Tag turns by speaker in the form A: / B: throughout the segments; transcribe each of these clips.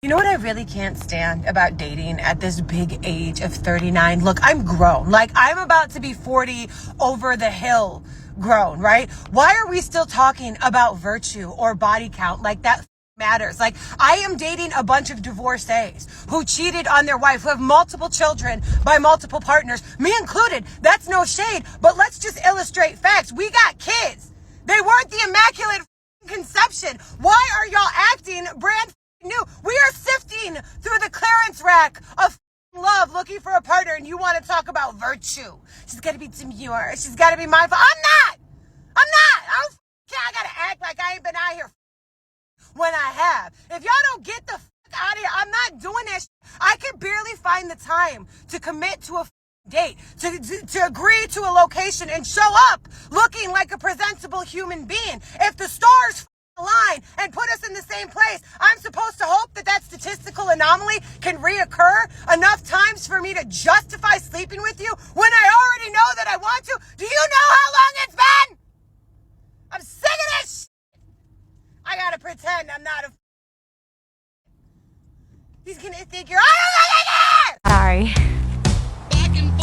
A: You know what I really can't stand about dating at this big age of 39? Look, I'm grown. Like, I'm about to be 40 over the hill grown, right? Why are we still talking about virtue or body count like that matters? Like, I am dating a bunch of divorcees who cheated on their wife, who have multiple children by multiple partners, me included. That's no shade, but let's just illustrate facts. We got kids. They weren't the immaculate conception. Why are y'all acting brand new? We are sifting through the clearance rack of love looking for a partner, and you want to talk about virtue. She's got to be demure. She's got to be mindful. I'm not. I don't care. I got to act like I ain't been out here when I have. If y'all don't get the out of here, I'm not doing this. I can barely find the time to commit to a date, to agree to a location and show up looking like a presentable human being. If the stars align and put us in the same place, I'm supposed to hope that that statistical anomaly can reoccur enough times for me to justify sleeping with you when I already know that I want to. Do you know how long it's been? I'm sick of this shit. I gotta pretend I'm not a he's gonna think you're
B: Sorry.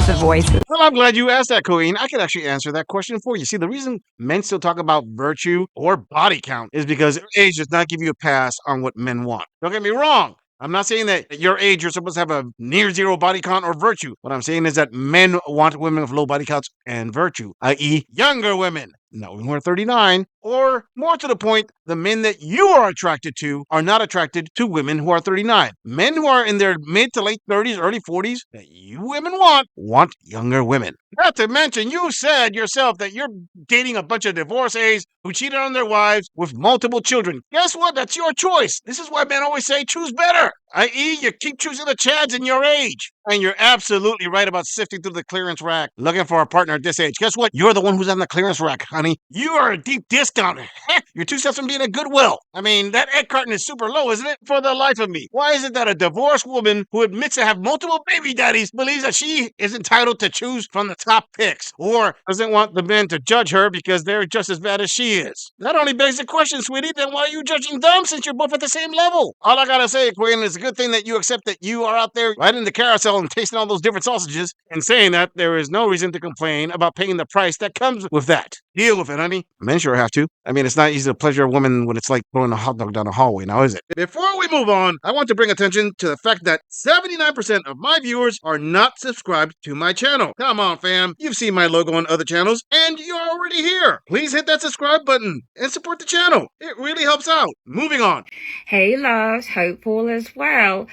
B: The voices.
C: Well, I'm glad you asked that, Queen. I could actually answer that question for you. See, the reason men still talk about virtue or body count is because age does not give you a pass on what men want. Don't get me wrong. I'm not saying that at your age you're supposed to have a near zero body count or virtue. What I'm saying is that men want women with low body counts and virtue, i.e., younger women. Not women who are 39, or more to the point, the men that you are attracted to are not attracted to women who are 39. Men who are in their mid to late 30s, early 40s that you women want younger women. Not to mention, you said yourself that you're dating a bunch of divorcees who cheated on their wives with multiple children. Guess what? That's your choice. This is why men always say choose better, i.e., you keep choosing the chads in your age. And you're absolutely right about sifting through the clearance rack looking for a partner at this age. Guess what? You're the one who's on the clearance rack, honey. You are a deep discount. Heck, you're 2 steps from being a Goodwill. I mean, that egg carton is super low, isn't it? For the life of me. Why is it that a divorced woman who admits to have multiple baby daddies believes that she is entitled to choose from the top picks, or doesn't want the men to judge her because they're just as bad as she is? That only begs the question, sweetie, then why are you judging them since you're both at the same level? All I gotta say, Queen, it's a good thing that you accept that you are out there riding the carousel and tasting all those different sausages and saying that there is no reason to complain about paying the price that comes with that. Deal with it, honey. Men sure have to. I mean, it's not easy to pleasure a woman when it's like throwing a hot dog down a hallway, now is it? Before we move on, I want to bring attention to the fact that 79% of my viewers are not subscribed to my channel. Come on, fam. You've seen my logo on other channels, and you're already here. Please hit that subscribe button and support the channel. It really helps out. Moving on.
B: Hey loves, hope all is well.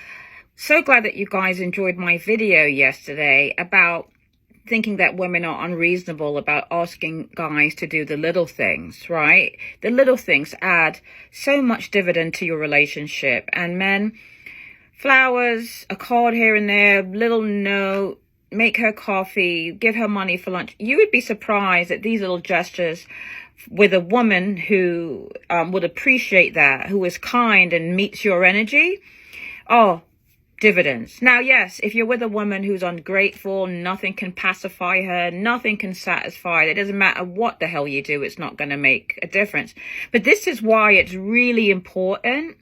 B: So glad that you guys enjoyed my video yesterday about thinking that women are unreasonable about asking guys to do the little things, right? The little things add so much dividend to your relationship. And men, flowers, a card here and there, little note, make her coffee, give her money for lunch. You would be surprised at these little gestures with a woman who would appreciate that, who is kind and meets your energy. Oh, dividends. Now, yes, if you're with a woman who's ungrateful, nothing can pacify her, nothing can satisfy her, it doesn't matter what the hell you do, it's not going to make a difference. But this is why it's really important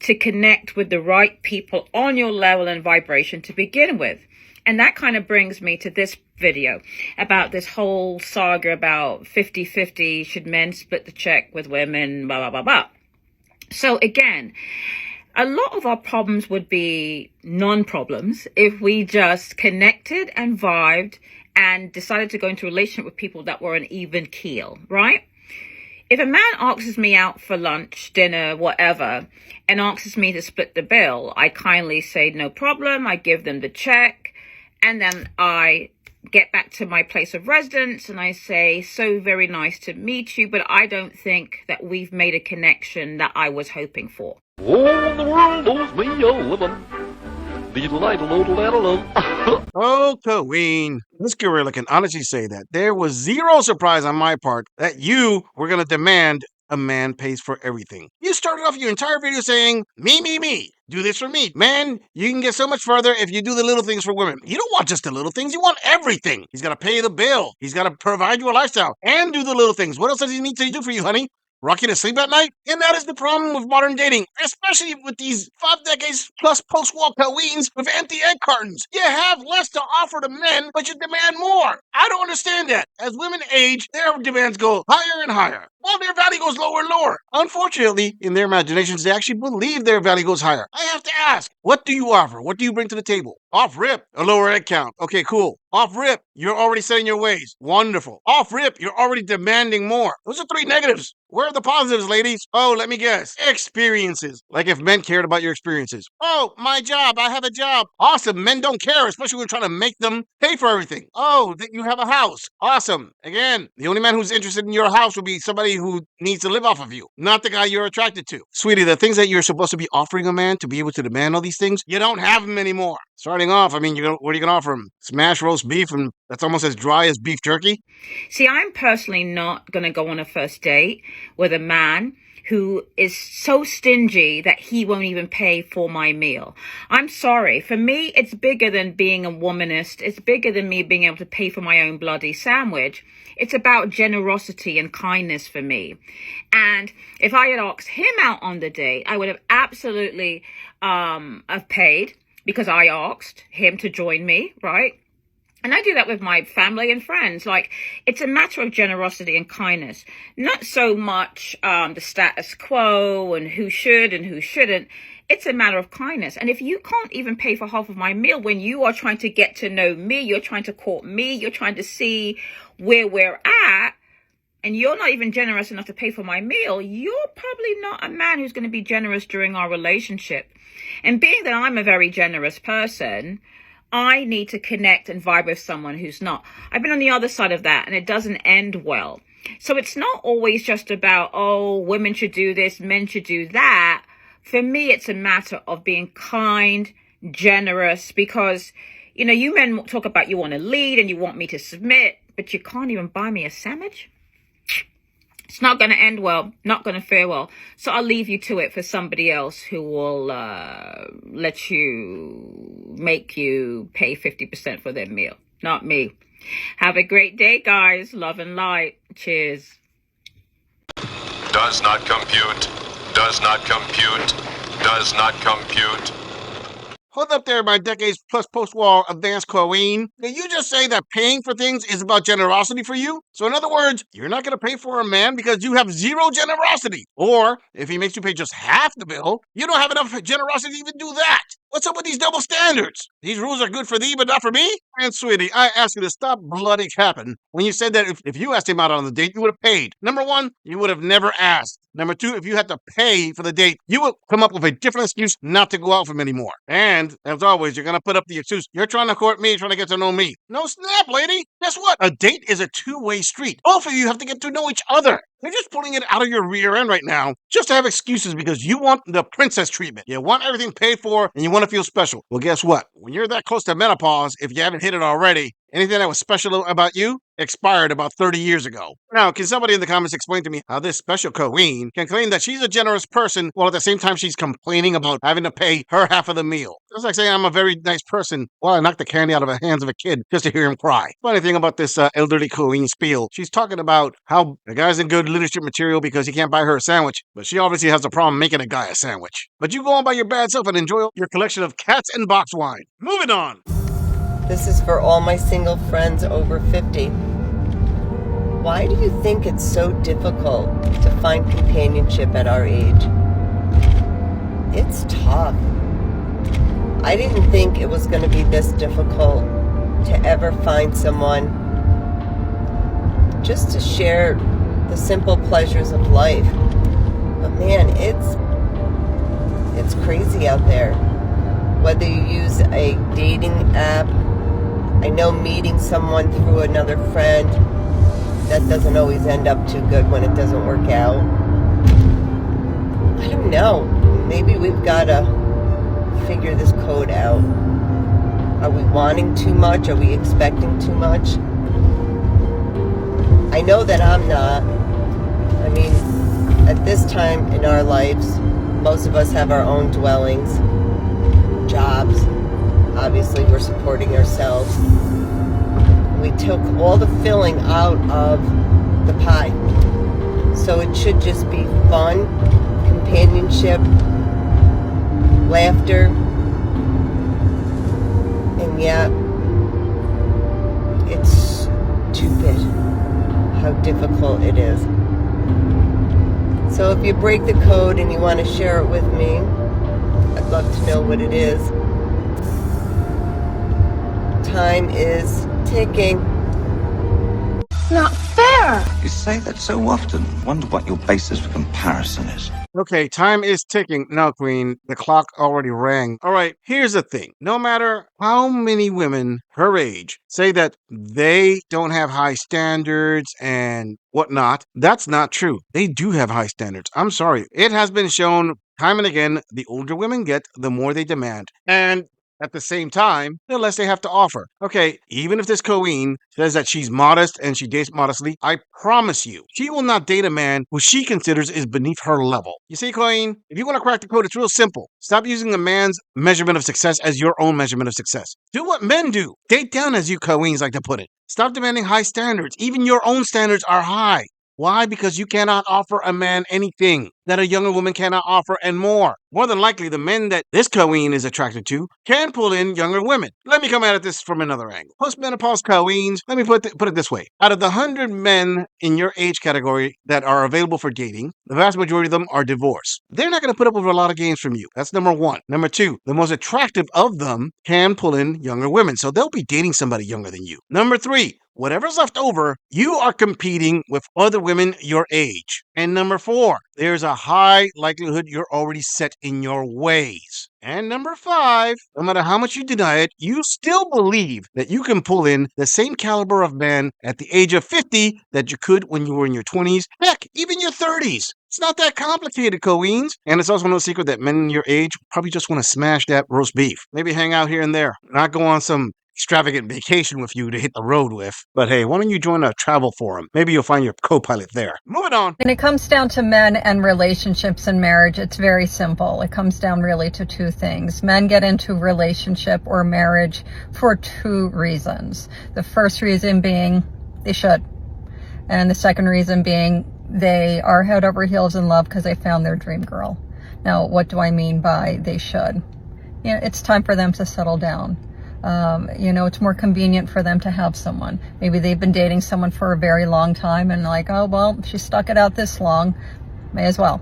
B: to connect with the right people on your level and vibration to begin with. And that kind of brings me to this video about this whole saga about 50-50, should men split the check with women, blah, blah, blah, blah. So again, a lot of our problems would be non-problems if we just connected and vibed and decided to go into a relationship with people that were an even keel, right? If a man asks me out for lunch, dinner, whatever, and asks me to split the bill, I kindly say no problem. I give them the check, and then I get back to my place of residence and I say, so very nice to meet you, but I don't think that we've made a connection that I was hoping for.
D: All the world owes me a living.
C: Oh, Queen. This gorilla can honestly say that there was zero surprise on my part that you were going to demand a man pays for everything. You started off your entire video saying, me. Do this for me. Man, you can get so much further if you do the little things for women. You don't want just the little things. You want everything. He's got to pay the bill. He's got to provide you a lifestyle and do the little things. What else does he need to do for you, honey? rocking to sleep at night? And that is the problem with modern dating, especially with these 5 decades plus post-war queens with empty egg cartons. You have less to offer to men, but you demand more. I don't understand that. As women age, their demands go higher and higher, while their value goes lower and lower. Unfortunately, in their imaginations, they actually believe their value goes higher. I have to ask, what do you offer? What do you bring to the table? Off rip, a lower egg count. Okay, cool. Off rip, you're already setting your ways. Wonderful. Off rip, you're already demanding more. Those are 3 negatives. Where are the positives, ladies? Oh, let me guess. Experiences. Like if men cared about your experiences. Oh, my job. I have a job. Awesome. Men don't care, especially when we're trying to make them pay for everything. Oh, that you have a house. Awesome. Again, the only man who's interested in your house would be somebody who needs to live off of you, not the guy you're attracted to. Sweetie, the things that you're supposed to be offering a man to be able to demand all these things, you don't have them anymore. Starting off, I mean, what are you going to offer him? Smash roast beef, and that's almost as dry as beef jerky?
B: See, I'm personally not going to go on a first date with a man who is so stingy that he won't even pay for my meal. I'm sorry. For me, it's bigger than being a womanist. It's bigger than me being able to pay for my own bloody sandwich. It's about generosity and kindness for me. And if I had asked him out on the date, I would have absolutely have paid because I asked him to join me, right? And I do that with my family and friends. Like, it's a matter of generosity and kindness, not so much the status quo and who should and who shouldn't. It's a matter of kindness. And if you can't even pay for half of my meal when you are trying to get to know me, you're trying to court me, you're trying to see where we're at, and you're not even generous enough to pay for my meal, you're probably not a man who's going to be generous during our relationship. And being that I'm a very generous person, I need to connect and vibe with someone who's not. I've been on the other side of that, and it doesn't end well. So it's not always just about, oh, women should do this, men should do that. For me, it's a matter of being kind, generous, because, you know, you men talk about you want to lead and you want me to submit, but you can't even buy me a sandwich. It's not going to end well, not going to fare well. So I'll leave you to it for somebody else who will make you pay 50% for their meal, not me. Have a great day, guys. Love and light. Cheers.
E: Does not compute. Does not compute. Does not compute.
C: Hold up there, my decades plus post-war advanced queen. Did you just say that paying for things is about generosity for you? So in other words, you're not going to pay for a man because you have zero generosity. Or if he makes you pay just half the bill, you don't have enough generosity to even do that. What's up with these double standards? These rules are good for thee, but not for me? And sweetie, I ask you to stop bloody capping when you said that if you asked him out on the date, you would have paid. Number 1, you would have never asked. Number 2, if you had to pay for the date, you would come up with a different excuse not to go out with him anymore. And, as always, you're going to put up the excuse, you're trying to court me, trying to get to know me. No snap, lady. Guess what? A date is a two-way street. Both of you have to get to know each other. You're just pulling it out of your rear end right now just to have excuses because you want the princess treatment. You want everything paid for and you want to feel special. Well, guess what? When you're that close to menopause, if you haven't hit it already, anything that was special about you expired about 30 years ago. Now, can somebody in the comments explain to me how this special queen can claim that she's a generous person while at the same time she's complaining about having to pay her half of the meal? It's like saying I'm a very nice person while I knock the candy out of the hands of a kid just to hear him cry. Funny thing about this elderly queen spiel, she's talking about how the guy's in good leadership material because he can't buy her a sandwich, but she obviously has a problem making a guy a sandwich. But you go on by your bad self and enjoy your collection of cats and box wine. Moving on.
F: This is for all my single friends over 50. Why do you think it's so difficult to find companionship at our age? It's tough. I didn't think it was going to be this difficult to ever find someone just to share the simple pleasures of life. But man, it's crazy out there. Whether you use a dating app, I know meeting someone through another friend, that doesn't always end up too good when it doesn't work out. I don't know. Maybe we've got to figure this code out. Are we wanting too much? Are we expecting too much? I know that I'm not. I mean, at this time in our lives, most of us have our own dwellings, jobs. Obviously, we're supporting ourselves. We took all the filling out of the pie. So it should just be fun, companionship, laughter, and yet it's stupid how difficult it is. So if you break the code and you want to share it with me, I'd love to know what it is. Time is ticking.
G: Not fair!
H: You say that so often. Wonder what your basis for comparison is.
C: Okay, time is ticking. No, Queen, the clock already rang. All right, here's the thing. No matter how many women her age say that they don't have high standards and whatnot, that's not true. They do have high standards. I'm sorry. It has been shown time and again, the older women get, the more they demand. And at the same time, the less they have to offer. Okay, even if this queen says that she's modest and she dates modestly, I promise you, she will not date a man who she considers is beneath her level. You see, queen, if you want to crack the code, it's real simple. Stop using a man's measurement of success as your own measurement of success. Do what men do. Date down, as you queens like to put it. Stop demanding high standards. Even your own standards are high. Why? Because you cannot offer a man anything that a younger woman cannot offer and more. More than likely, the men that this queen is attracted to can pull in younger women. Let me come at this from another angle. Postmenopause queens, let me put it this way. Out of the 100 men in your age category that are available for dating, the vast majority of them are divorced. They're not going to put up with a lot of games from you. That's number one. Number two, the most attractive of them can pull in younger women, so they'll be dating somebody younger than you. Number three, whatever's left over, you are competing with other women your age. And number four, there's a high likelihood you're already set in your ways. And number five, no matter how much you deny it, you still believe that you can pull in the same caliber of man at the age of 50 that you could when you were in your 20s, heck, even your 30s. It's not that complicated, queens. And it's also no secret that men your age probably just want to smash that roast beef. Maybe hang out here and there, not go on some extravagant vacation with you to hit the road with. But hey, why don't you join a travel forum? Maybe you'll find your co-pilot there. Moving on.
I: When it comes down to men and relationships and marriage, it's very simple. It comes down really to two things. Men get into relationship or marriage for two reasons. The first reason being they should. And the second reason being they are head over heels in love because they found their dream girl. Now, what do I mean by they should? You know, it's time for them to settle down. It's more convenient for them to have someone. Maybe they've been dating someone for a very long time and like, oh, well, she stuck it out this long, may as well.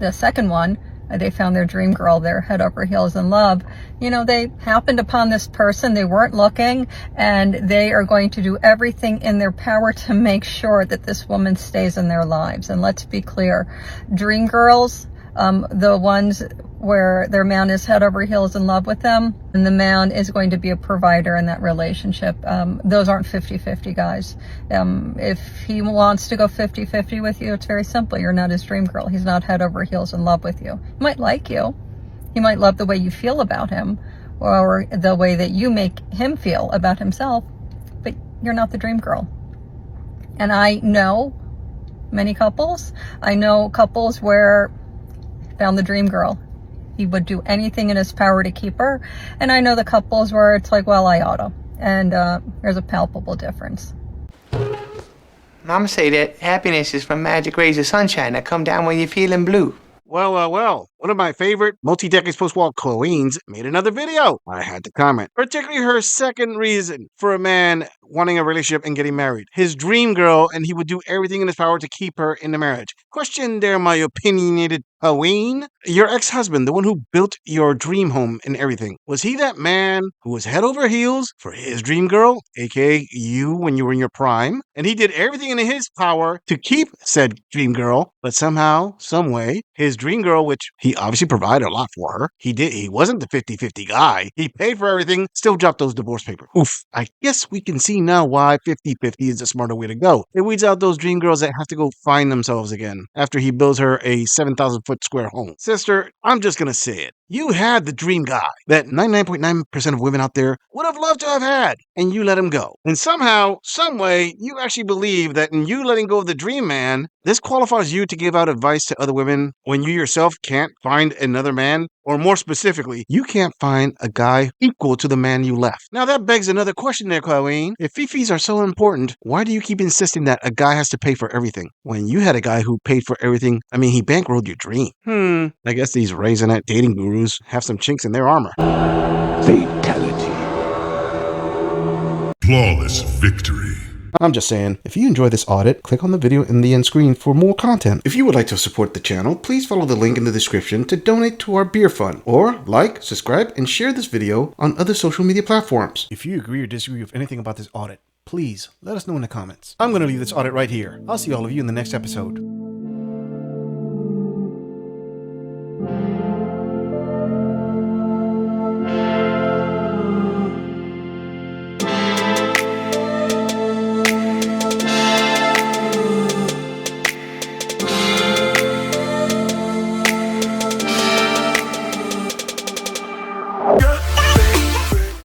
I: The second one, they found their dream girl, they're head over heels in love. They happened upon this person, they weren't looking, and they are going to do everything in their power to make sure that this woman stays in their lives. And let's be clear, dream girls, the ones where their man is head over heels in love with them, and the man is going to be a provider in that relationship. Those aren't 50-50 guys. If he wants to go 50-50 with you, it's very simple. You're not his dream girl. He's not head over heels in love with you. He might like you. He might love the way you feel about him or the way that you make him feel about himself, but you're not the dream girl. And I know many couples. I know couples where found the dream girl. He would do anything in his power to keep her. And I know the couples where it's like, well, I oughta. And there's a palpable difference.
J: Mama say that happiness is from magic rays of sunshine that come down when you're feeling blue.
C: Well. One of my favorite multi-decades post-war queens made another video. I had to comment. Particularly her second reason for a man wanting a relationship and getting married. His dream girl, and he would do everything in his power to keep her in the marriage. Question there, my opinionated queen. Your ex-husband, the one who built your dream home and everything, was he that man who was head over heels for his dream girl, aka you when you were in your prime? And he did everything in his power to keep said dream girl, but somehow, some way, his dream girl, which he obviously provided a lot for her. He wasn't the 50-50 guy. He paid for everything, still dropped those divorce papers. Oof. I guess we can see now why 50-50 is the smarter way to go. It weeds out those dream girls that have to go find themselves again after he builds her a 7,000-foot square home. Sister, I'm just gonna say it. You had the dream guy that 99.9% of women out there would have loved to have had, and you let him go. And somehow, some way, you actually believe that in you letting go of the dream man, this qualifies you to give out advice to other women when you yourself can't find another man? Or more specifically, you can't find a guy equal to the man you left. Now that begs another question there, Colleen. If fifis are so important, why do you keep insisting that a guy has to pay for everything? When you had a guy who paid for everything, I mean, he bankrolled your dream. I guess these Raisinette dating gurus have some chinks in their armor.
H: Fatality.
K: Flawless victory.
C: I'm just saying, if you enjoy this audit, click on the video in the end screen for more content. If you would like to support the channel, please follow the link in the description to donate to our beer fund, or like, subscribe, and share this video on other social media platforms. If you agree or disagree with anything about this audit, please let us know in the comments. I'm going to leave this audit right here. I'll see all of you in the next episode.